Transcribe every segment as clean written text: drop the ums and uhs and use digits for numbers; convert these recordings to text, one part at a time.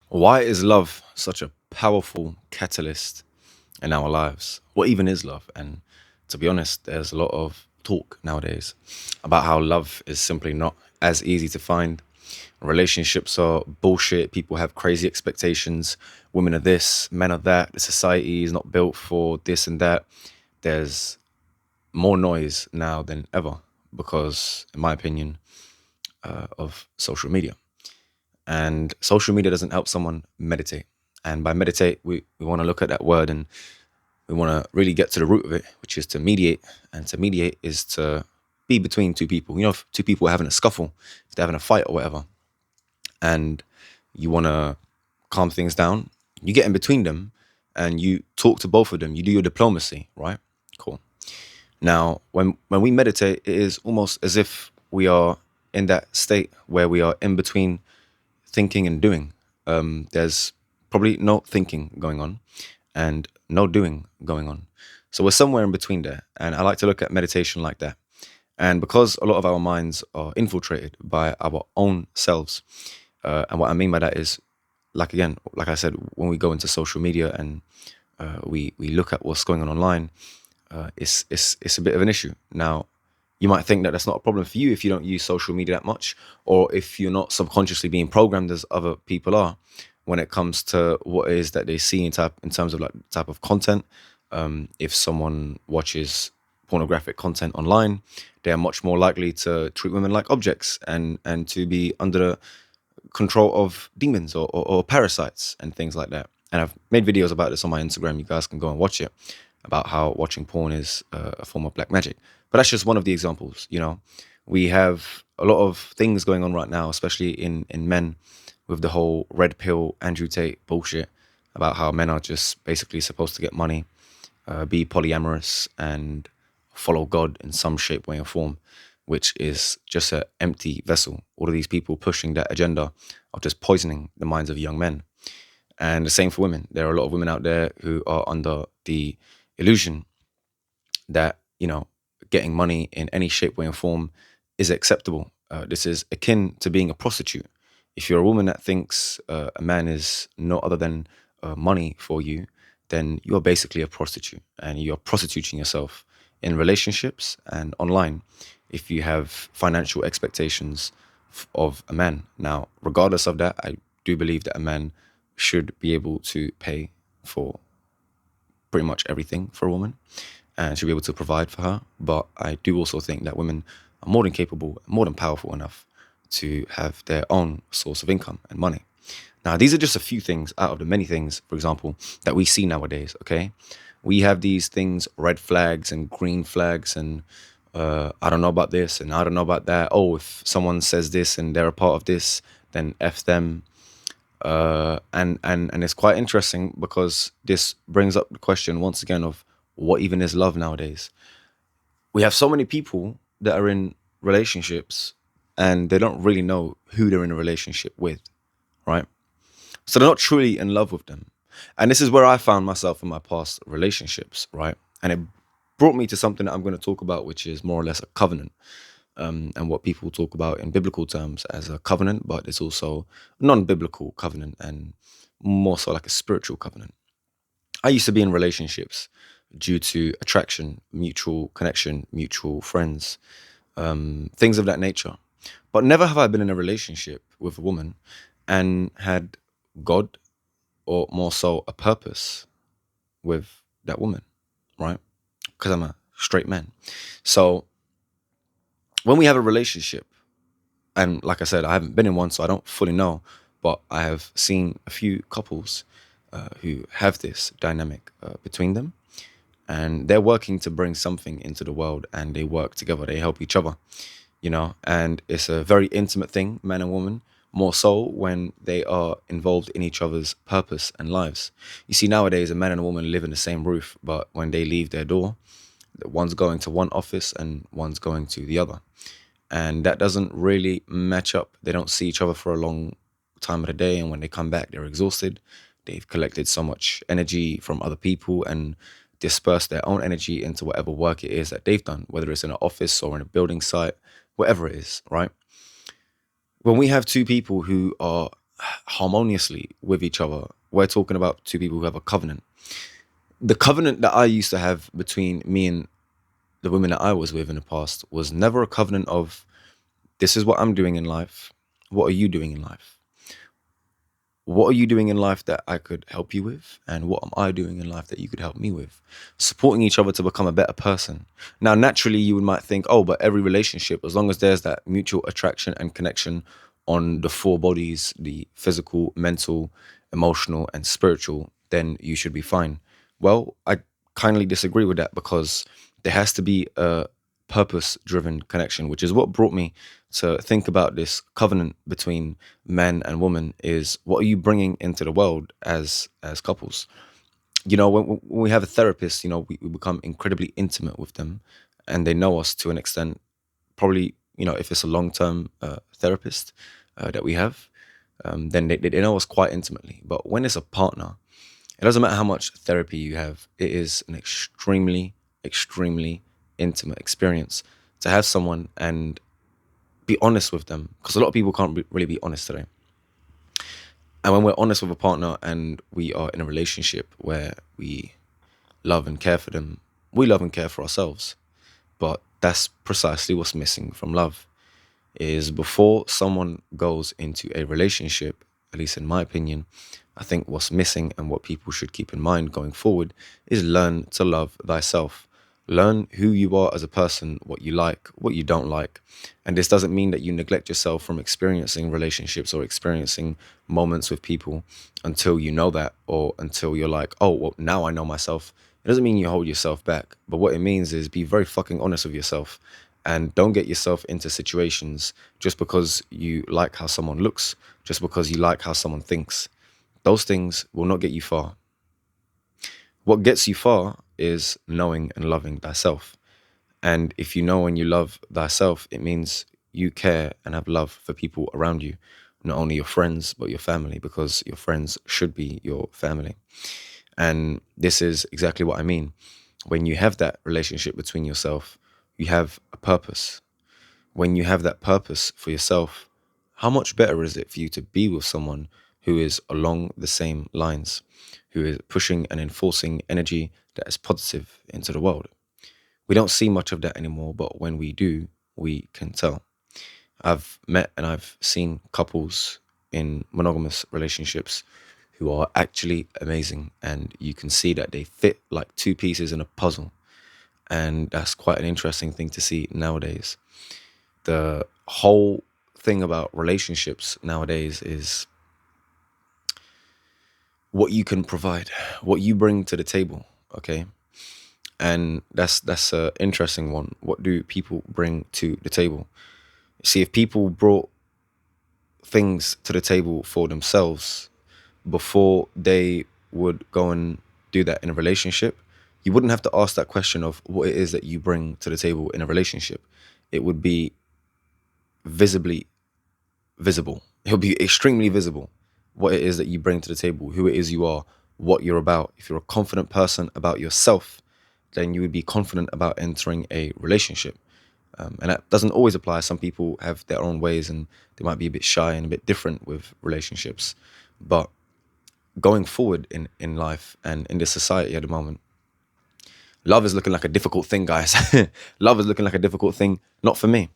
Why is love such a powerful catalyst in our lives? What even is love? And to be honest, there's a lot of talk nowadays about how love is simply not as easy to find. Relationships are bullshit. People have crazy expectations. Women are this, men are that. The society is not built for this and that. There's more noise now than ever because, in my opinion, of social media. And social media doesn't help someone meditate. And by meditate, we want to look at that word and we want to really get to the root of it, which is to mediate. And to mediate is to be between two people. You know, if two people are having a scuffle, if they're having a fight or whatever, and you want to calm things down, you get in between them and you talk to both of them. You do your diplomacy, right? Cool. Now, when we meditate, it is almost as if we are in that state where we are in between thinking and doing. There's probably no thinking going on and no doing going on. So we're somewhere in between there. And I like to look at meditation like that. And because a lot of our minds are infiltrated by our own selves, and what I mean by that is, like again, like I said, when we go into social media and we look at what's going on online, it's a bit of an issue. Now, you might think that that's not a problem for you if you don't use social media that much, or if you're not subconsciously being programmed as other people are when it comes to what it is that they see in terms of like type of content. If someone watches pornographic content online, they are much more likely to treat women like objects and to be under the control of demons or parasites and things like that. And I've made videos about this on my Instagram. You guys can go and watch it about how watching porn is a form of black magic. But that's just one of the examples. You know, we have a lot of things going on right now, especially in men, with the whole red pill Andrew Tate bullshit about how men are just basically supposed to get money, be polyamorous, and follow God in some shape, way, or form, which is just an empty vessel. All of these people pushing that agenda of just poisoning the minds of young men. And the same for women. There are a lot of women out there who are under the illusion that, you know, getting money in any shape, way, or form is acceptable. This is akin to being a prostitute. If you're a woman that thinks a man is no other than money for you, then you are basically a prostitute and you're prostituting yourself in relationships and online if you have financial expectations of a man. Now, regardless of that, I do believe that a man should be able to pay for pretty much everything for a woman and should be able to provide for her. But I do also think that women are more than capable, more than powerful enough to have their own source of income and money. Now, these are just a few things out of the many things, for example, that we see nowadays, okay? We have these things, red flags and green flags, and I don't know about this and I don't know about that. Oh, if someone says this and they're a part of this, then F them. And it's quite interesting because this brings up the question once again of what even is love nowadays. We have so many people that are in relationships and they don't really know who they're in a relationship with, right? So they're not truly in love with them. And this is where I found myself in my past relationships, right? And it brought me to something that I'm going to talk about, which is more or less a covenant, and what people talk about in biblical terms as a covenant, but it's also non-biblical covenant and more so like a spiritual covenant. I used to be in relationships due to attraction, mutual connection, mutual friends, things of that nature. But never have I been in a relationship with a woman and had God, or more so a purpose with that woman, right? Because I'm a straight man. So when we have a relationship, and like I said, I haven't been in one, so I don't fully know, but I have seen a few couples who have this dynamic between them, and they're working to bring something into the world, and they work together, they help each other, you know, and it's a very intimate thing, man and woman, more so when they are involved in each other's purpose and lives. You see, nowadays, a man and a woman live in the same roof, but when they leave their door, one's going to one office and one's going to the other. And that doesn't really match up. They don't see each other for a long time of the day. And when they come back, they're exhausted. They've collected so much energy from other people and dispersed their own energy into whatever work it is that they've done, whether it's in an office or in a building site, whatever it is, right? When we have two people who are harmoniously with each other. We're talking about two people who have a covenant. The covenant that I used to have between me and the women that I was with in the past was never a covenant of, this is what I'm doing in life. What are you doing in life? What are you doing in life that I could help you with? And what am I doing in life that you could help me with? Supporting each other to become a better person. Now, naturally, you might think, oh, but every relationship, as long as there's that mutual attraction and connection on the four bodies, the physical, mental, emotional, and spiritual, then you should be fine. Well, I kindly disagree with that, because there has to be a purpose driven connection, which is what brought me to think about this covenant between man and woman. Is, what are you bringing into the world as couples? When we have a therapist, we become incredibly intimate with them, and they know us to an extent. Probably, if it's a long-term therapist that we have, then they know us quite intimately. But when it's a partner, it doesn't matter how much therapy you have. It is an extremely, extremely intimate experience to have someone and be honest with them, because a lot of people can't really be honest today. And when we're honest with a partner and we are in a relationship where we love and care for them, we love and care for ourselves. But that's precisely what's missing from love. Is, before someone goes into a relationship, at least in my opinion, I think what's missing and what people should keep in mind going forward is, learn to love thyself. Learn who you are as a person, what you like, what you don't like. And this doesn't mean that you neglect yourself from experiencing relationships or experiencing moments with people until you know that, or until you're like, oh, well, now I know myself. It doesn't mean you hold yourself back, but what it means is, be very fucking honest with yourself, and don't get yourself into situations just because you like how someone looks, just because you like how someone thinks. Those things will not get you far. What gets you far is knowing and loving thyself. And if you know and you love thyself, it means you care and have love for people around you, not only your friends, but your family, because your friends should be your family. And this is exactly what I mean. When you have that relationship between yourself, you have a purpose. When you have that purpose for yourself, how much better is it for you to be with someone who is along the same lines, who is pushing and enforcing energy that is positive into the world? We don't see much of that anymore, but when we do, we can tell. I've met and I've seen couples in monogamous relationships who are actually amazing, and you can see that they fit like two pieces in a puzzle. And that's quite an interesting thing to see nowadays. The whole thing about relationships nowadays is what you can provide, what you bring to the table, okay? And that's a interesting one. What do people bring to the table? See, if people brought things to the table for themselves before they would go and do that in a relationship, you wouldn't have to ask that question of what it is that you bring to the table in a relationship. It would be visibly visible. It would be extremely visible what it is that you bring to the table, who it is you are, what you're about. If you're a confident person about yourself, then you would be confident about entering a relationship. And that doesn't always apply. Some people have their own ways and they might be a bit shy and a bit different with relationships. But going forward in life and in this society at the moment, love is looking like a difficult thing, guys. Love is looking like a difficult thing, not for me.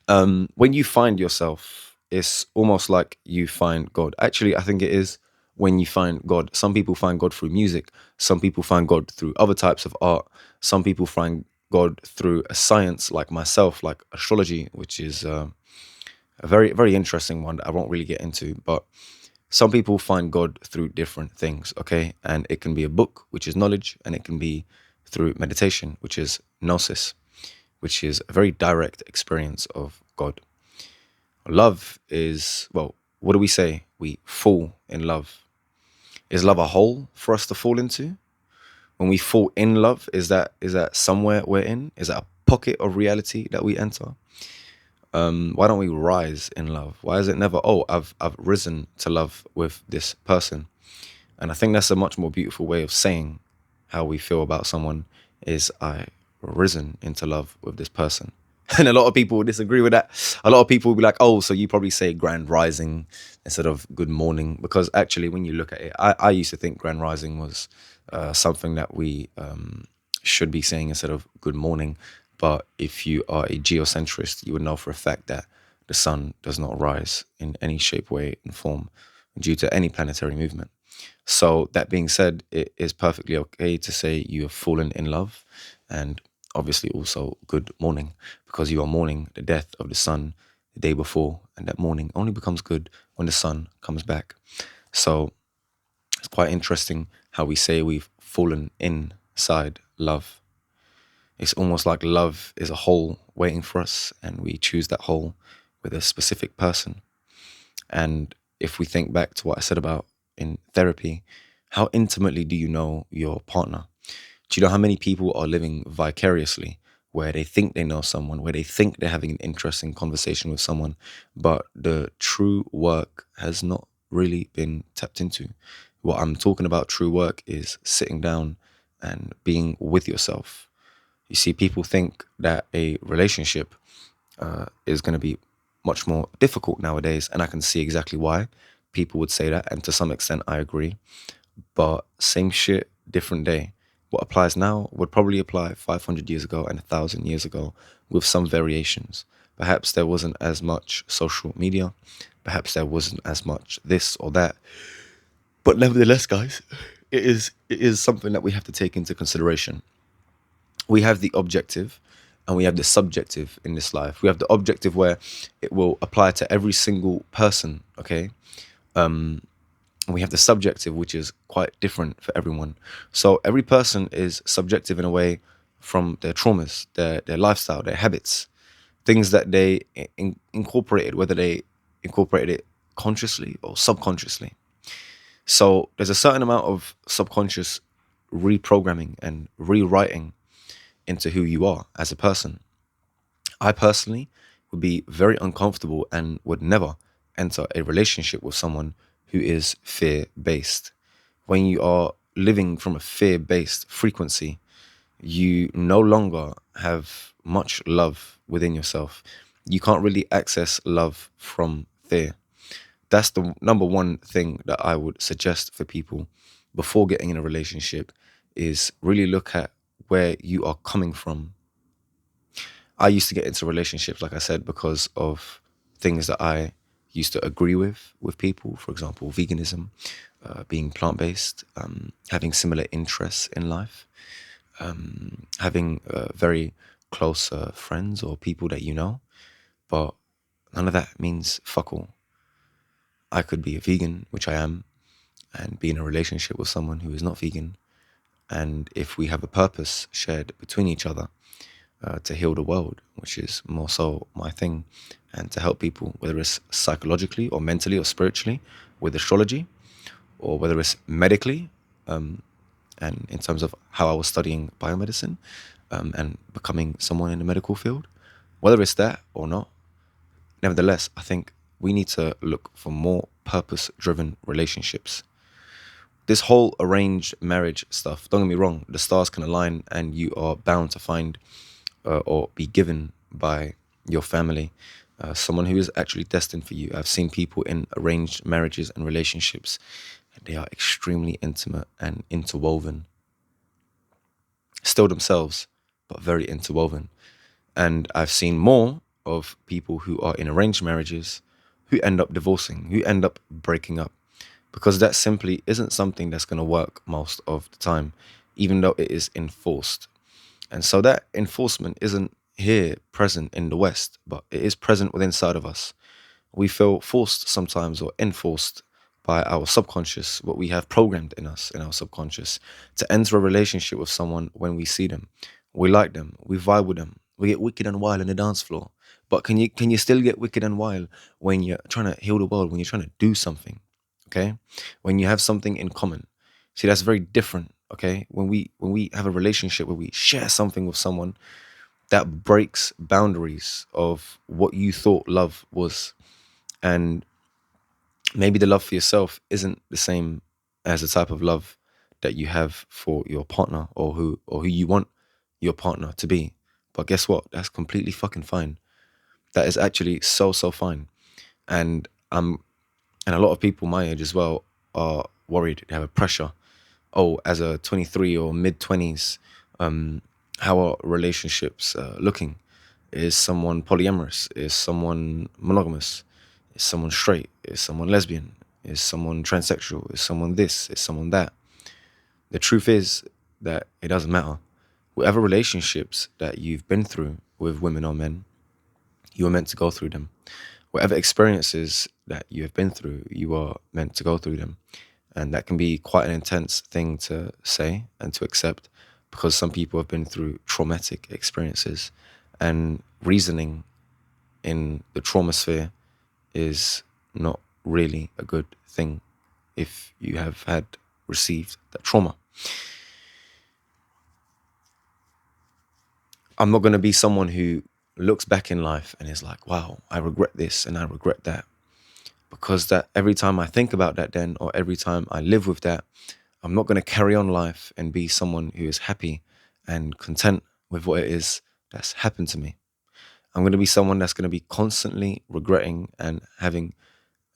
When you find yourself, it's almost like you find God. Actually, I think it is when you find God. Some people find God through music. Some people find God through other types of art. Some people find God through a science like myself, like astrology, which is a very, very interesting one that I won't really get into. But some people find God through different things, okay? And it can be a book, which is knowledge, and it can be through meditation, which is gnosis, which is a very direct experience of God. Love is, well, what do we say? We fall in love. Is love a hole for us to fall into? When we fall in love, is that somewhere we're in? Is that a pocket of reality that we enter? Why don't we rise in love? Why is it never, oh, I've risen to love with this person? And I think that's a much more beautiful way of saying how we feel about someone, is I risen into love with this person. And a lot of people will disagree with that. A lot of people will be like, oh, so you probably say grand rising instead of good morning. Because actually, when you look at it, I used to think grand rising was something that we should be saying instead of good morning. But if you are a geocentrist, you would know for a fact that the sun does not rise in any shape, way, and form due to any planetary movement. So that being said, it is perfectly okay to say you have fallen in love, and obviously also good morning, because you are mourning the death of the sun the day before, and that morning only becomes good when the sun comes back. So it's quite interesting how we say we've fallen inside love. It's almost like love is a hole waiting for us, and we choose that hole with a specific person. And if we think back to what I said about in therapy, how intimately do you know your partner? Do you know how many people are living vicariously, where they think they know someone, where they think they're having an interesting conversation with someone, but the true work has not really been tapped into? What I'm talking about, true work, is sitting down and being with yourself. You see, people think that a relationship is going to be much more difficult nowadays, and I can see exactly why people would say that, and to some extent, I agree. But same shit, different day. What applies now would probably apply 500 years ago and 1,000 years ago, with some variations. Perhaps there wasn't as much social media, perhaps there wasn't as much this or that. But nevertheless, guys, it is something that we have to take into consideration. We have the objective and we have the subjective in this life. We have the objective where it will apply to every single person, okay? And we have the subjective, which is quite different for everyone. So every person is subjective in a way, from their traumas, their lifestyle, their habits, things that they incorporated, whether they incorporated it consciously or subconsciously. So there's a certain amount of subconscious reprogramming and rewriting into who you are as a person. I personally would be very uncomfortable and would never enter a relationship with someone who is fear based. When you are living from a fear based frequency, you no longer have much love within yourself. You can't really access love from fear. That's the number one thing that I would suggest for people before getting in a relationship, is really look at where you are coming from. I used to get into relationships, like I said, because of things that I used to agree with people. For example, veganism, being plant based, having similar interests in life, having very close friends or people that you know. But none of that means fuck all. I could be a vegan, which I am, and be in a relationship with someone who is not vegan. And if we have a purpose shared between each other, to heal the world, which is more so my thing, and to help people, whether it's psychologically or mentally or spiritually with astrology, or whether it's medically, and in terms of how I was studying biomedicine, and becoming someone in the medical field, whether it's that or not. Nevertheless, I think we need to look for more purpose driven relationships. This whole arranged marriage stuff, don't get me wrong, the stars can align and you are bound to find or be given by your family someone who is actually destined for you. I've seen people in arranged marriages and relationships, and they are extremely intimate and interwoven, still themselves, but very interwoven. And I've seen more of people who are in arranged marriages who end up divorcing, who end up breaking up, because that simply isn't something that's going to work most of the time, even though it is enforced. And so that enforcement isn't here present in the West, but it is present within inside of us. We feel forced sometimes or enforced by our subconscious, what we have programmed in us, in our subconscious, to enter a relationship with someone when we see them. We like them, we vibe with them, we get wicked and wild on the dance floor. But can you still get wicked and wild when you're trying to heal the world, when you're trying to do something? Okay? When you have something in common. See, that's very different. Okay? When we have a relationship where we share something with someone, that breaks boundaries of what you thought love was. And maybe the love for yourself isn't the same as the type of love that you have for your partner, or who you want your partner to be. But guess what? That's completely fucking fine. That is actually so fine. And and a lot of people my age as well are worried. They have a pressure. Oh, as a 23 or mid 20s, how are relationships looking? Is someone polyamorous? Is someone monogamous? Is someone straight? Is someone lesbian? Is someone transsexual? Is someone this? Is someone that? The truth is that it doesn't matter. Whatever relationships that you've been through with women or men, you are meant to go through them. Whatever experiences that you have been through, you are meant to go through them. And that can be quite an intense thing to say and to accept, because some people have been through traumatic experiences, and reasoning in the trauma sphere is not really a good thing if you have had received that trauma. I'm not going to be someone who looks back in life and is like, wow, I regret this and I regret that. Because that every time I think about that then, or every time I live with that, I'm not going to carry on life and be someone who is happy and content with what it is that's happened to me. I'm going to be someone that's going to be constantly regretting and having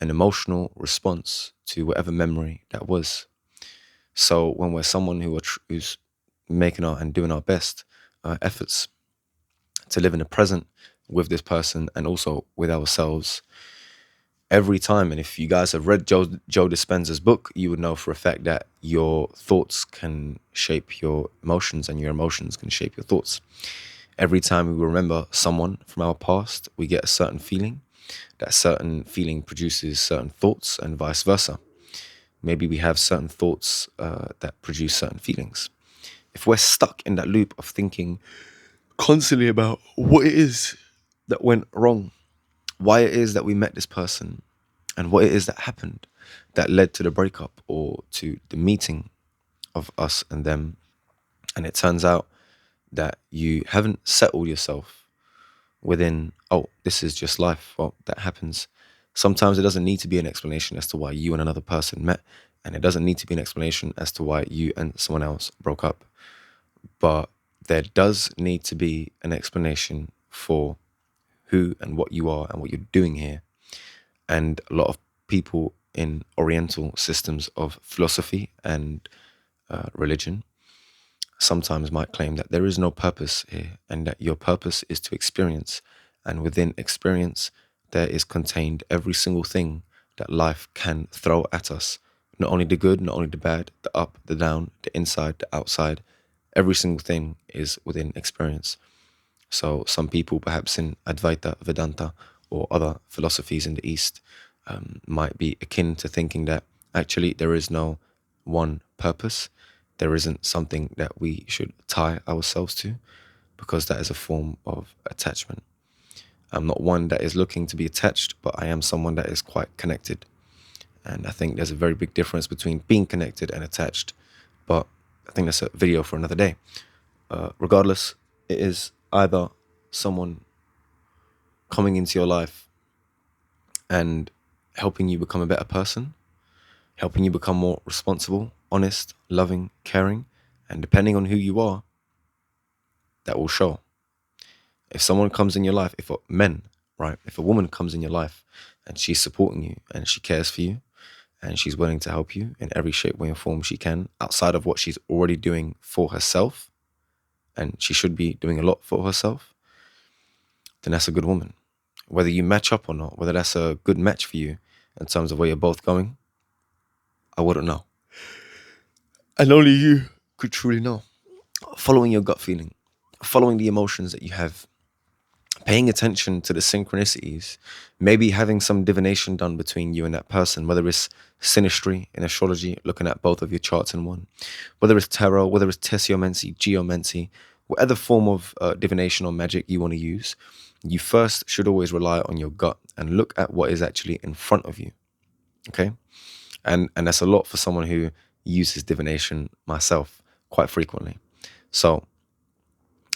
an emotional response to whatever memory that was. So when we're someone who's making our and doing our best efforts to live in the present with this person and also with ourselves every time. And if you guys have read Joe Dispenza's book, you would know for a fact that your thoughts can shape your emotions and your emotions can shape your thoughts. Every time we remember someone from our past, we get a certain feeling. That certain feeling produces certain thoughts and vice versa. Maybe we have certain thoughts that produce certain feelings. If we're stuck in that loop of thinking constantly about what it is that went wrong, why it is that we met this person, and what it is that happened that led to the breakup or to the meeting of us and them, and it turns out that you haven't settled yourself within, oh, this is just life. Well, that happens. Sometimes it doesn't need to be an explanation as to why you and another person met, and it doesn't need to be an explanation as to why you and someone else broke up. But there does need to be an explanation for who and what you are and what you're doing here. And a lot of people in Oriental systems of philosophy and religion sometimes might claim that there is no purpose here and that your purpose is to experience. And within experience, there is contained every single thing that life can throw at us. Not only the good, not only the bad, the up, the down, the inside, the outside. Every single thing is within experience. So some people, perhaps in Advaita, Vedanta, or other philosophies in the East, might be akin to thinking that actually there is no one purpose. There isn't something that we should tie ourselves to, because that is a form of attachment. I'm not one that is looking to be attached, but I am someone that is quite connected. And I think there's a very big difference between being connected and attached. But I think that's a video for another day. Regardless, it is either someone coming into your life and helping you become a better person, helping you become more responsible, honest, loving, caring, and depending on who you are, that will show. If someone comes in your life, if a woman comes in your life and she's supporting you and she cares for you and she's willing to help you in every shape, way, and form she can, outside of what she's already doing for herself, and she should be doing a lot for herself, then that's a good woman. Whether you match up or not, whether that's a good match for you in terms of where you're both going, I wouldn't know. And only you could truly know. Following your gut feeling, following the emotions that you have, paying attention to the synchronicities, maybe having some divination done between you and that person, whether it's synastry in astrology, looking at both of your charts in one, whether it's tarot, whether it's tessiomancy, geomancy, whatever form of divination or magic you want to use, you first should always rely on your gut and look at what is actually in front of you. Okay? And that's a lot for someone who uses divination, myself, quite frequently. So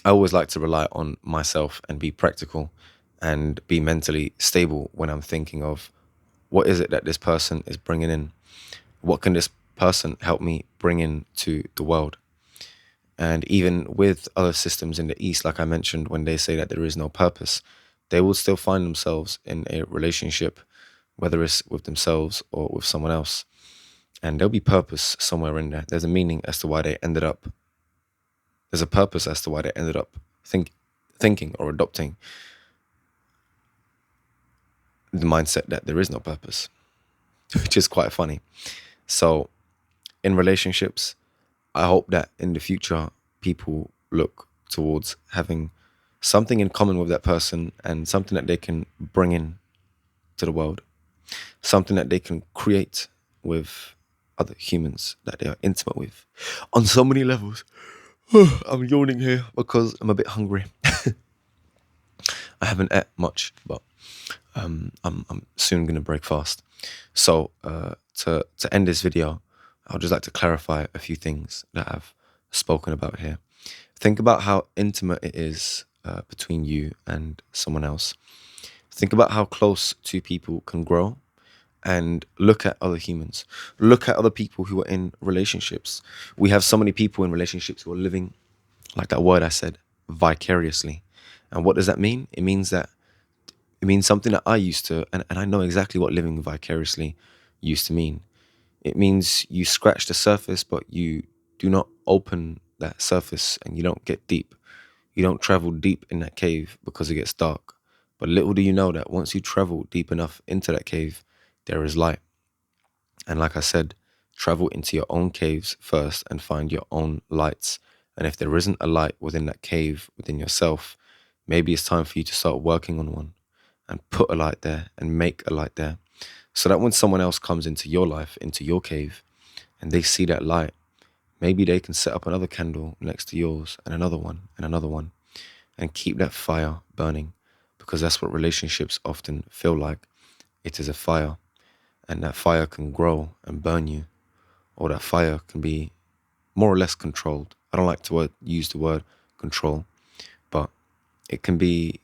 I always like to rely on myself and be practical and be mentally stable when I'm thinking of what is it that this person is bringing in? What can this person help me bring in to the world? And even with other systems in the East, like I mentioned, when they say that there is no purpose, they will still find themselves in a relationship, whether it's with themselves or with someone else. And there'll be purpose somewhere in there. There's a meaning as to why they ended up. There's a purpose as to why they ended up thinking or adopting the mindset that there is no purpose, which is quite funny. So in relationships, I hope that in the future, people look towards having something in common with that person and something that they can bring in to the world, something that they can create with other humans that they are intimate with on so many levels. I'm yawning here because I'm a bit hungry. I haven't ate much, but I'm soon going to break fast. So to end this video, I'll just like to clarify a few things that I've spoken about here. Think about how intimate it is between you and someone else. Think about how close two people can grow, and look at other humans. Look at other people who are in relationships. We have so many people in relationships who are living, like that word I said, vicariously. And what does that mean? It means something that I used to, and I know exactly what living vicariously used to mean. It means you scratch the surface, but you do not open that surface and you don't get deep. You don't travel deep in that cave because it gets dark. But little do you know that once you travel deep enough into that cave, there is light. And like I said, travel into your own caves first and find your own lights. And if there isn't a light within that cave, within yourself, maybe it's time for you to start working on one and put a light there and make a light there. So that when someone else comes into your life, into your cave, and they see that light, maybe they can set up another candle next to yours and another one and keep that fire burning, because that's what relationships often feel like. It is a fire, and that fire can grow and burn you, or that fire can be more or less controlled. I don't like to use the word control, but it can be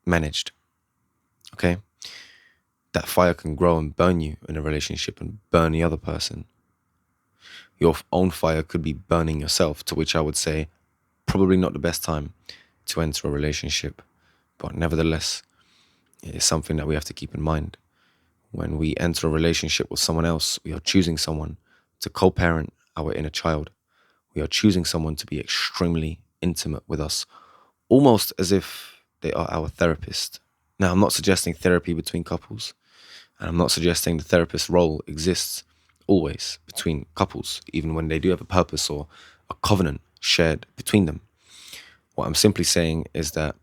managed. Okay? That fire can grow and burn you in a relationship and burn the other person. Your own fire could be burning yourself, to which I would say probably not the best time to enter a relationship. But nevertheless, it is something that we have to keep in mind. When we enter a relationship with someone else, we are choosing someone to co-parent our inner child. We are choosing someone to be extremely intimate with us, almost as if they are our therapist. Now, I'm not suggesting therapy between couples, and I'm not suggesting the therapist role exists always between couples, even when they do have a purpose or a covenant shared between them. What I'm simply saying is that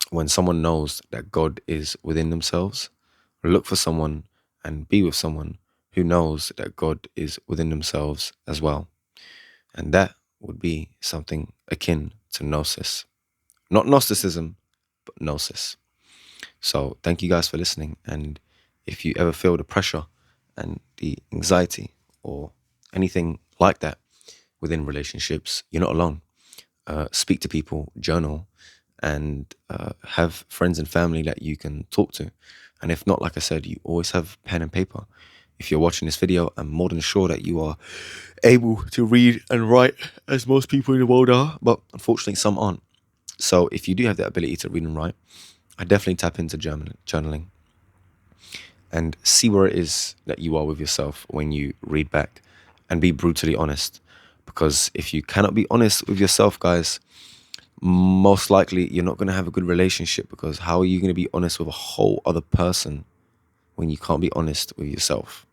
when someone knows that God is within themselves, look for someone and be with someone who knows that God is within themselves as well. And that would be something akin to gnosis. Not Gnosticism, but gnosis. So thank you guys for listening. And if you ever feel the pressure and the anxiety or anything like that within relationships, you're not alone. Speak to people, journal, and have friends and family that you can talk to. And if not, like I said, you always have pen and paper. If you're watching this video, I'm more than sure that you are able to read and write, as most people in the world are, but unfortunately some aren't. So if you do have that ability to read and write, I definitely tap into journaling and see where it is that you are with yourself when you read back, and be brutally honest. Because if you cannot be honest with yourself, guys, most likely you're not going to have a good relationship, because how are you going to be honest with a whole other person when you can't be honest with yourself?